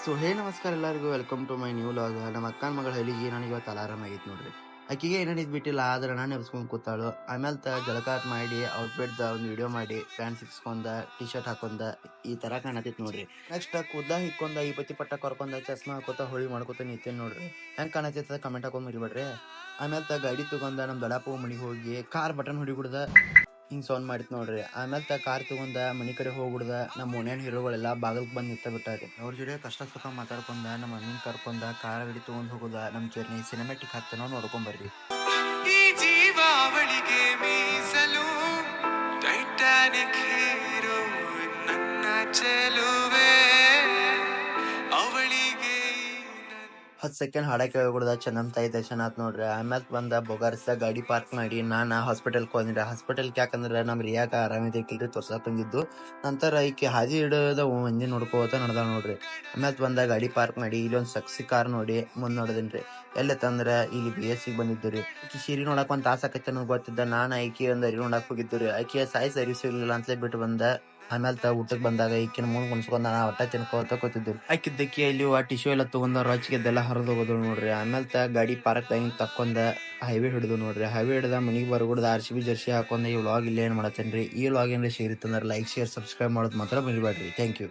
ನಮಸ್ಕಾರ ಎಲ್ಲರಿಗೂ welcome to my new vlog. ನಮ್ಮ ಅಕ್ಕನ ಮಗಳ ಹಲಿಗೆ ನನಗೆ ಇವತ್ತು ಅಲಾರಾಮ್ ಆಗೈತೆ ನೋಡ್ರಿ. ಆಕಿಗೆ ಏನೇನಿದ್ ಬಿಟ್ಟಿಲ್ಲ, ಆದ್ರೆ ನಾನು ಎಬ್ಸ್ಕೊಂಡ್ ಕೂತಾಳು. ಆಮೇಲೆ ಜಳಕಾಟ್ ಮಾಡಿ ಔಟ್ಫಿಟ್ ಒಂದು ವಿಡಿಯೋ ಮಾಡಿ ಪ್ಯಾಂಟ್ ಸಿಕ್ಸ್ಕೊಂಡ ಟಿ ಶರ್ಟ್ ಹಾಕೊಂಡ ಈ ತರ ಕಾಣತಿತ್ ನೋಡ್ರಿ. ನೆಕ್ಸ್ಟ್ ಕೂದಲ ಹಿಕ್ಕೊಂಡ ಈ ಪತಿ ಪಟ್ಟ ಕರ್ಕೊಂಡ ಚಸ್ಮಾ ಹಾಕೋತ ಹೊಳಿ ಮಾಡ್ಕೋತ ನಿಂತೇನ್ ನೋಡ್ರಿ. ಹೆಂಗ್ ಕಾಣತಿತ್ತ ಕಮೆಂಟ್ ಹಾಕೊಂಡ್ ಮರಿಬೇಡ್ರಿ. ಆಮೇಲೆ ಗಾಡಿ ತಗೊಂಡ ನಮ್ ದೊಡ್ಡಪ್ಪ ಮನಿಗೆ ಹೋಗಿ ಕಾರ್ ಬಟನ್ ಹೊಡಿಬಿಡ್ದ ಹಿಂಗ್ ಸೌಂಡ್ ಮಾಡಿತ್ ನೋಡ್ರಿ. ಆಮೇಲೆ ಕಾರ್ ತಗೊಂಡ ಮನಿ ಕಡೆ ಹೋಗ್ಬಿಡ್ದ. ನಮ್ಮ ಓಣ್ಯಾನ್ ಹೀರೋಗಳೆಲ್ಲ ಬಾಗಲ್ಕ್ ಬಂದ್ ನಿಂತ ಬಿಟ್ಟಾರಿ. ಅವ್ರ ಜೊತೆ ಕಷ್ಟ ಸುಖ ಮಾತಾಡ್ಕೊಂಡ ನಮ್ಮ ಅಣ್ಣನ್ ಕರ್ಕೊಂಡ ಕಾರ್ ಗಾಡಿ ತಗೊಂಡ್ ಹೋಗುದ ನಮ್ ಜರ್ನಿ ಸಿನಿಮ್ಯಾಟಿಕ್ ಹಾಕ್ತಾನೋ ನೋಡ್ಕೊಂಡ್ ಬರ್ರಿ. ಈ ಜೀವಾವಳಿಗೆ ಮೀಸಲು ಟೈಟಾನಿಕ್ ಹೀರೋ ನನ್ನ ಚೆಲುವೆ ಅವಳಿಗೆ 10 ಸೆಕೆಂಡ್ ಹಾಡ ಕೇಳ್ಬಿಡ್ದ. ಚಂದಮ್ ತಾಯಿ ದರ್ಶನ ಆತ್ ನೋಡ್ರಿ. ಆಮ್ಯಾಲ್ ಬಂದ ಬೊಗಾರ್ಸ ಗಾಡಿ ಪಾರ್ಕ್ ಮಾಡಿ ನಾನ ಹಾಸ್ಪಿಟಲ್ ಹೋದ್ರಿ. ಹಾಸ್ಪಿಟಲ್ ಯಾಕಂದ್ರ ನಮ್ ರಿಯಾಕ ಆರಾಮಿದ್ರಿಕಿಲ್ರಿ, ತೋರ್ಸಾಕ್ ಬಂದಿದ್ದು. ನಂತರ ಈಕಿ ಹಾದಿ ಹಿಡದ ಮಂದಿ ನೋಡ್ಕೋತ ನಡ್ದಾಳ ನೋಡ್ರಿ. ಆಮ್ಯಾಲ್ ಬಂದ ಗಾಡಿ ಪಾರ್ಕ್ ಮಾಡಿ ಇಲ್ಲೊಂದ್ ಸಕ್ಸಿ ಕಾರ್ ನೋಡಿ ಮುಂದ್ ನೋಡದಿನ್ರಿ. ಎಲ್ಲತ್ತಂದ್ರ ಇಲ್ಲಿ BSC ಬಂದಿದ್ದು. ಈಕಿ ಸೀರಿ ನೋಡಕ್ ಒಂದ್ ತಾಸ ಆಕೈತಿ ಅನ್ನೋದು ಗೊತ್ತಿದ್ದ. ನಾನ್ ಆಕಿ ಒಂದ್ ಅರಿ ನೋಡಕ್ ಹೋಗಿದ್ದು ರೀ. ಆಕಿ ಸಾಯಿ ಸರಿ ಸಿಗ್ಲಿಲ್ಲ ಅಂತಲೇ ಬಿಟ್ಟು ಬಂದ. ಆಮೇಲೆ ಊಟಕ್ ಬಂದಾಗ ಈಕಿನ ಮುಂದ್ ಕುಣ್ಸ್ಕೊಂಡ್ ನಾ ಒಟ್ಟ ತಿನ್ಕೋತ ಕೂತಿದ್ದು. ಆಕಿದ್ದಕ್ಕಿ ಅಲ್ಲಿ ಟಿಶ್ಯೂ ಎಲ್ಲ ತಗೊಂಡ ರೊಚ್ಚಿಗೆದ್ದೆಲ್ಲ ಹರಿದು ಹೋಗೋದು ನೋಡ್ರಿ. ಆಮೇಲೆ ಗಾಡಿ ಪಾರ್ಕ್ ತಕ್ಕೊಂಡ ಹೈವೇ ಹಿಡಿದು ನೋಡ್ರಿ. ಹೈವೇ ಹಿಡ್ದ ಮನಿಗೆ ಬರ್ಬಿಡ್ದ. RCB ಜರ್ಸಿ ಹಾಕೊಂಡ ಈ ವ್ಲಾಗ್ ಇಲ್ಲೇ ಏನ್ ಮಾಡತ್ತೇನ್ರಿ. ಈ ವ್ಲಾಗ್ ಏನ್ರಿ ಸೇರಿತ್ತಂದ್ರ ಲೈಕ್, ಶೇರ್, ಸಬ್ಸ್ಕ್ರೈಬ್ ಮಾಡೋದು ಮಾತ್ರ ಮರಿಬೇಡ್ರಿ. Thank you.